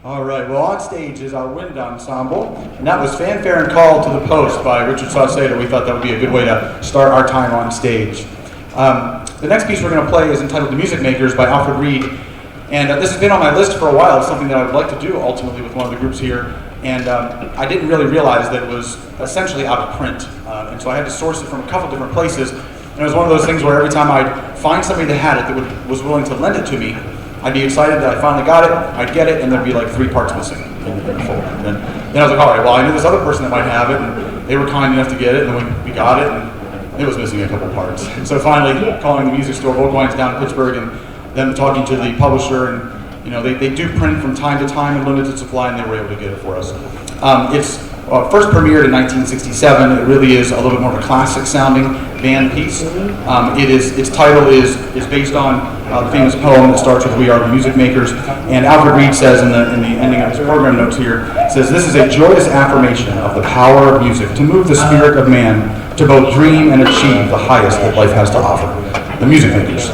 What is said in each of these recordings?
All right, well, on stage is our wind ensemble, and that was Fanfare and Call to the Post by Richard Saucedo. We thought that would be a good way to start our time on stage. The next piece we're going to play is entitled The Music Makers by Alfred Reed, and this has been on my list for a while. It's something that I would like to do ultimately with one of the groups here, and I didn't really realize that it was essentially out of print, and so I had to source it from a couple different places, and it was one of those things where every time I'd find somebody that had it that was willing to lend it to me, I'd be excited that I finally got it, I'd get it, and there'd be like 3 parts missing in the folder. And then I was like, all right, well, I knew this other person that might have it, and they were kind enough to get it, and then we got it, and it was missing a couple parts. And so finally, calling the music store, Volkwein's down in Pittsburgh, and them talking to the publisher, and they do print from time to time in limited supply, and they were able to get it for us. It's first premiered in 1967. It really is a little bit more of a classic-sounding band piece. Its title is based on the famous poem that starts with "We are the music makers." And Alfred Reed says in the ending of his program notes here, says, "This is a joyous affirmation of the power of music to move the spirit of man to both dream and achieve the highest that life has to offer." The Music Makers.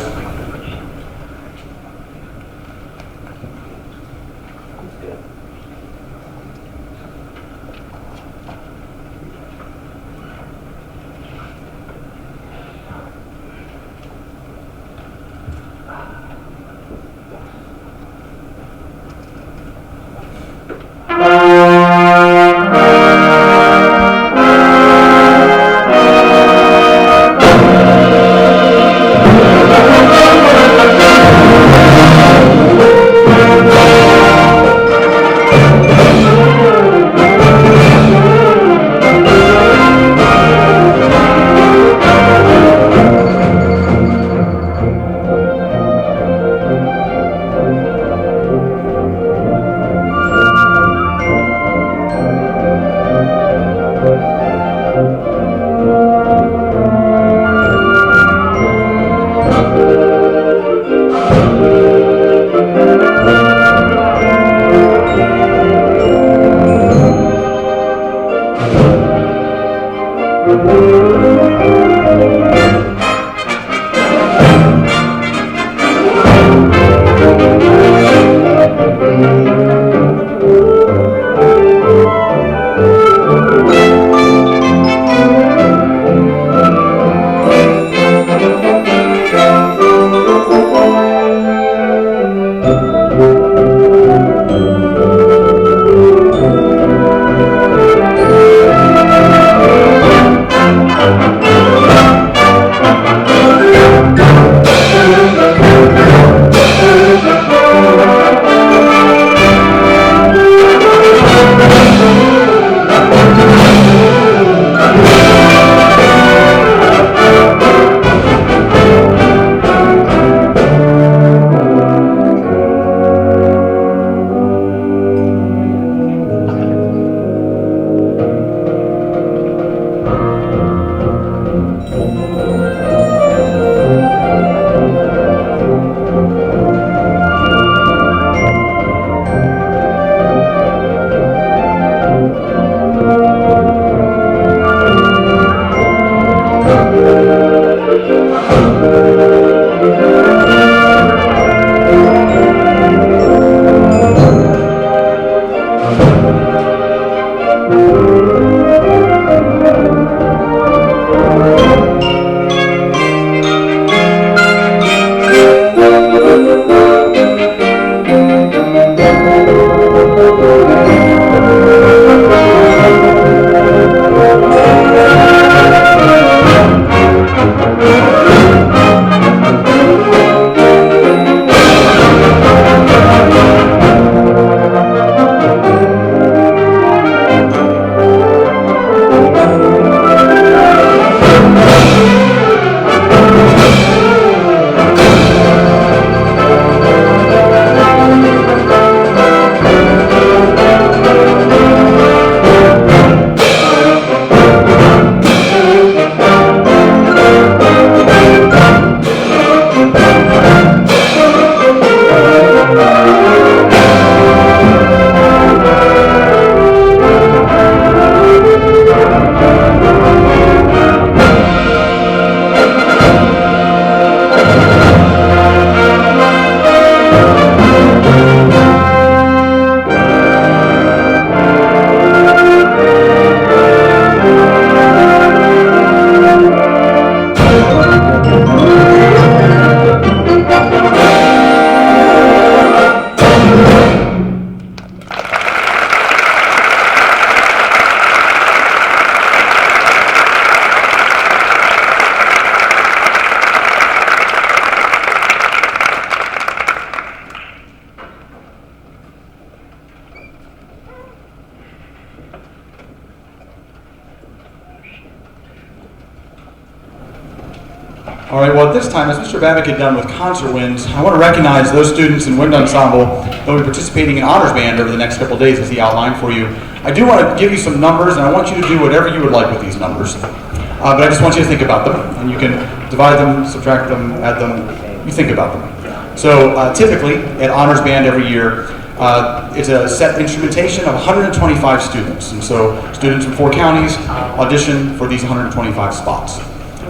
this time, as Mr. Babick had done with concert winds, I want to recognize those students in wind ensemble that will be participating in honors band over the next couple of days as he outlined for you. I do want to give you some numbers, and I want you to do whatever you would like with these numbers. But I just want you to think about them, and you can divide them, subtract them, add them, you think about them. So typically, at honors band every year, it's a set instrumentation of 125 students. And so students from 4 counties audition for these 125 spots.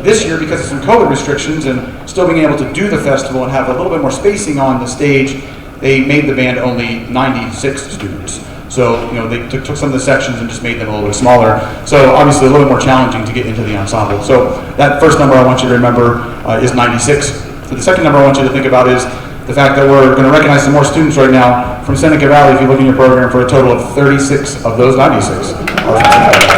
This year, because of some COVID restrictions and still being able to do the festival and have a little bit more spacing on the stage, they made the band only 96 students. So, they took some of the sections and just made them a little bit smaller. So obviously a little bit more challenging to get into the ensemble. So that first number I want you to remember is 96. So the second number I want you to think about is the fact that we're going to recognize some more students right now from Seneca Valley, if you look in your program, for a total of 36 of those 96 are from Seneca Valley.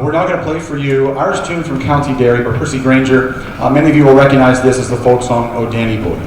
We're now going to play for you Irish tune from County Derry by Percy Granger. Many of you will recognize this as the folk song, "O Danny Boy."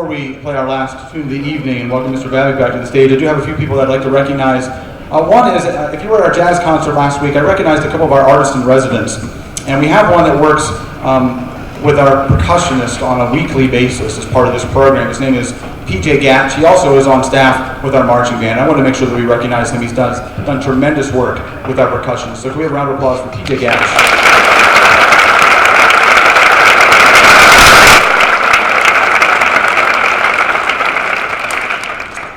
before we play our last tune of the evening and welcome Mr. Babic back to the stage, I do have a few people that I'd like to recognize. One is, if you were at our jazz concert last week, I recognized a couple of our artists in residence. And we have one that works with our percussionist on a weekly basis as part of this program. His name is PJ Gatch. He also is on staff with our marching band. I want to make sure that we recognize him. He's done tremendous work with our percussionist. So can we have a round of applause for PJ Gatch?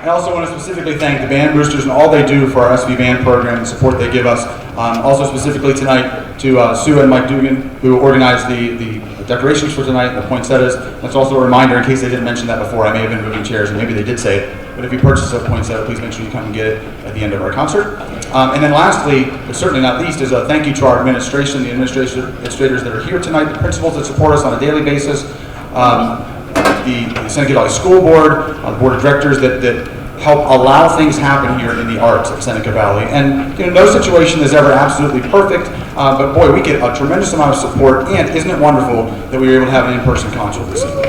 I also want to specifically thank the band boosters and all they do for our SV band program and support they give us. Also specifically tonight to Sue and Mike Dugan, who organized the decorations for tonight and the poinsettias. That's also a reminder, in case they didn't mention that before, I may have been moving chairs and maybe they did say it, but if you purchase a poinsettia, please make sure you come and get it at the end of our concert. And then lastly, but certainly not least, is a thank you to our administration, the administrators that are here tonight, the principals that support us on a daily basis, the Seneca Valley School Board, the Board of Directors that help allow things happen here in the arts at Seneca Valley. And no situation is ever absolutely perfect, but boy, we get a tremendous amount of support, and isn't it wonderful that we were able to have an in-person concert this evening.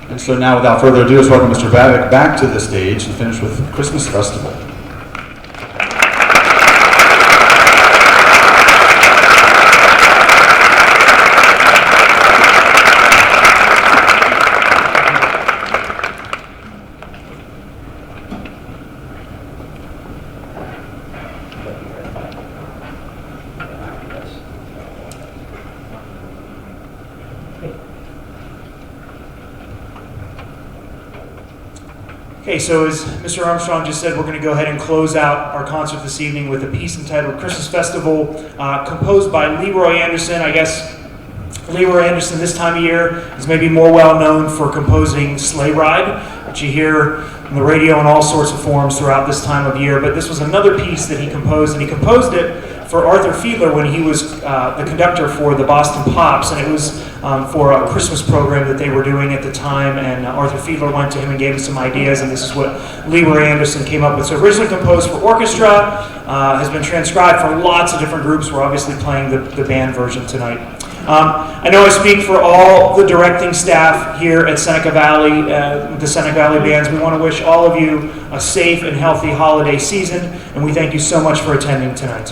And so now, without further ado, let's welcome Mr. Babic back to the stage and finish with Christmas Festival. Okay, so as Mr. Armstrong just said, we're going to go ahead and close out our concert this evening with a piece entitled Christmas Festival, composed by Leroy Anderson. I guess Leroy Anderson this time of year is maybe more well known for composing Sleigh Ride, which you hear on the radio in all sorts of forms throughout this time of year. But this was another piece that he composed, and he composed it for Arthur Fiedler when he was the conductor for the Boston Pops, and it was for a Christmas program that they were doing at the time, and Arthur Fiedler went to him and gave him some ideas, and this is what Leroy Anderson came up with. So originally composed for orchestra, has been transcribed for lots of different groups. We're obviously playing the band version tonight. I know I speak for all the directing staff here at Seneca Valley, the Seneca Valley Bands. We want to wish all of you a safe and healthy holiday season, and we thank you so much for attending tonight.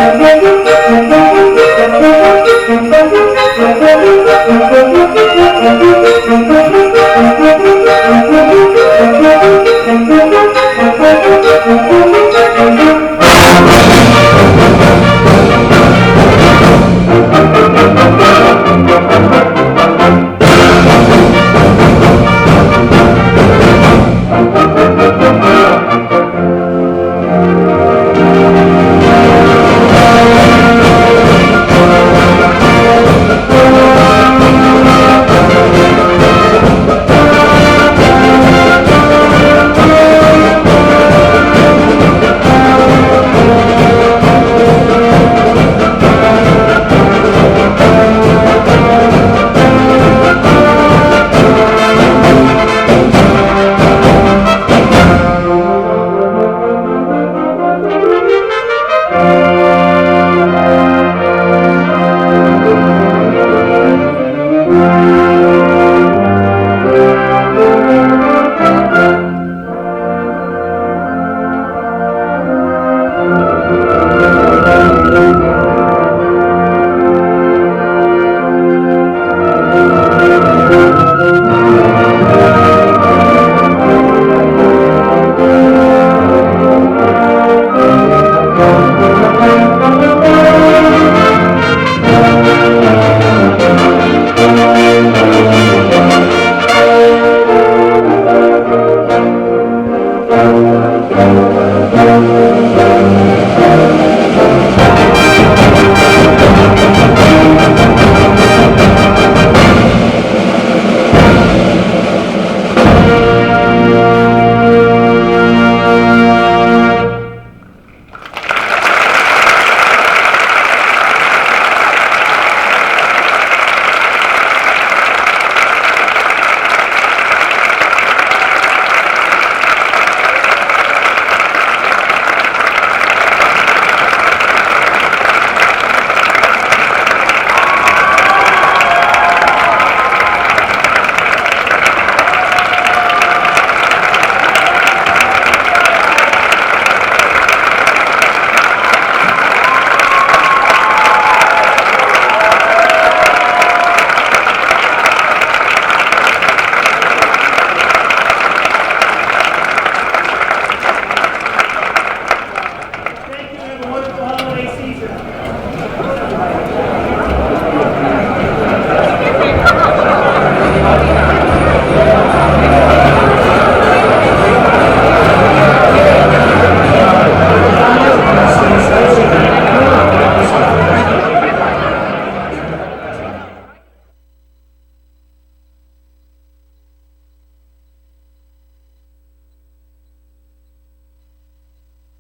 Thank you.